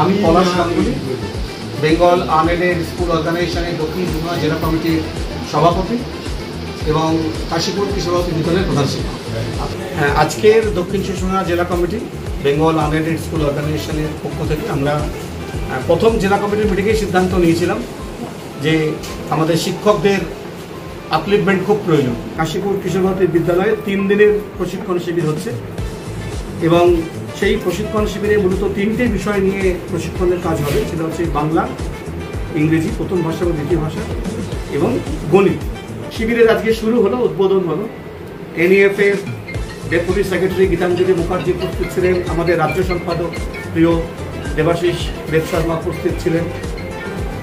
আমি পলাশ Ganguly, Bengal unaided school অর্গানাইজেশনের দক্ষিণ ত্রিপুরা জেলা কমিটির সভাপতি এবং কাশীপুর কিশোরবতী বিদ্যালয়ের প্রধান শিক্ষক। আজকের দক্ষিণ ত্রিপুরা জেলা কমিটি বেঙ্গল আনএডেড স্কুল অর্গানাইজেশনের পক্ষ থেকে আমরা প্রথম জেলা কমিটির মিটিংয়ে সিদ্ধান্ত নিয়েছিলাম যে আমাদের শিক্ষকদের আপলিফমেন্ট খুব প্রয়োজন। কাশীপুর কিশোরবতী বিদ্যালয়ে 3 দিনের প্রশিক্ষণ শিবির হচ্ছে এবং সেই প্রশিক্ষণ শিবিরে মূলত 3টে বিষয় নিয়ে প্রশিক্ষণের কাজ হবে। সেটা হচ্ছে বাংলা, ইংরেজি প্রথম ভাষা এবং দ্বিতীয় ভাষা এবং গণিত। শিবিরের আজকে শুরু হলো, উদ্বোধন হলো। এনইএফ-এর ডেপুটি সেক্রেটারি গীতাঞ্জলি মুখার্জি উপস্থিত ছিলেন, আমাদের রাজ্য সম্পাদক প্রিয় দেবাশিস দেব শর্মা উপস্থিত ছিলেন,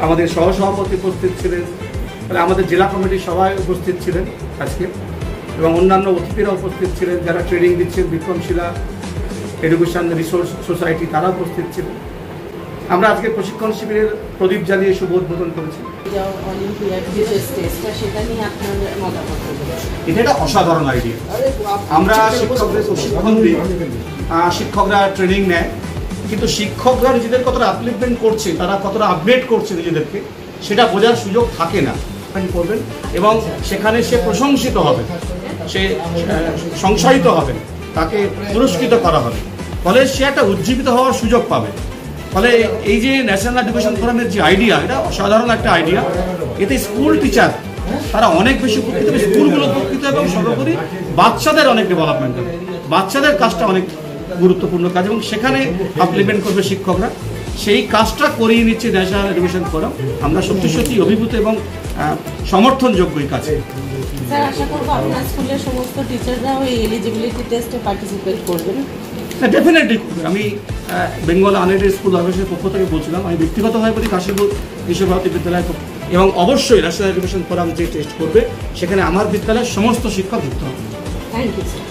আমাদের সহসভাপতি উপস্থিত ছিলেন, আমাদের জেলা কমিটির সবাই উপস্থিত ছিলেন আজকে এবং অন্যান্য অতিথিরা উপস্থিত ছিলেন যারা ট্রেনিং দিচ্ছেন, বিক্রমশিলা এডুকেশন রিসোর্স সোসাইটি তারা উপস্থিত ছিলেন। আমরা আজকে প্রশিক্ষণ শিবিরের প্রদীপ জ্বালিয়ে শুভ উদ্বোধন করেছি। এটা একটা অসাধারণ আইডিয়া। আমরা শিক্ষকদের প্রশিক্ষণ দিই, শিক্ষকরা ট্রেনিং নেয়, কিন্তু শিক্ষকরা নিজেদের কতটা আপলিফমেন্ট করছে, তারা কতটা আপডেট করছে নিজেদেরকে, সেটা বোঝার সুযোগ থাকে না। করবেন এবং সেখানে সে প্রশংসিত হবে, সে সংসারিত হবে, তাকে পুরস্কৃত করা হবে, ফলে সে একটা উজ্জীবিত হওয়ার সুযোগ পাবে। ফলে এই যে ন্যাশনাল এডুকেশন ফোরামের যে আইডিয়া, এটা অসাধারণ একটা আইডিয়া। এতে স্কুল টিচার তারা অনেক বেশি উপকৃত হবে, স্কুলগুলো উপকৃত এবং সর্বোপরি বাচ্চাদের অনেক ডেভেলপমেন্ট হবে, বাচ্চাদের কাজটা অনেক গুরুত্বপূর্ণ কাজ এবং সেখানে আপলিমেন্ট করবে শিক্ষকরা। সেই কাজটা করিয়ে নিচ্ছে ন্যাশনাল এডুকেশন ফোরাম। আমরা সত্যি সত্যি অভিভূত এবং সমর্থনযোগ্য এই কাজে। স্যার, আশা করব আপনার স্কুলের সমস্ত টিচাররাও এই এলিজিবিলিটি টেস্টে পার্টিসিপেট করবেন। না, ডেফিনেটলি করবে। আমি বেঙ্গল আনএডেড স্কুল অর্গানাইজেশনের পক্ষ থেকে বলছিলাম, আমি ব্যক্তিগতভাবে বলি কাশীপুর কিশোরবতী বিদ্যালয় এবং অবশ্যই ন্যাশনাল এডুকেশন ফোরাম যে টেস্ট করবে সেখানে আমার বিদ্যালয়ের সমস্ত শিক্ষক যুক্ত হবে। Thank you sir.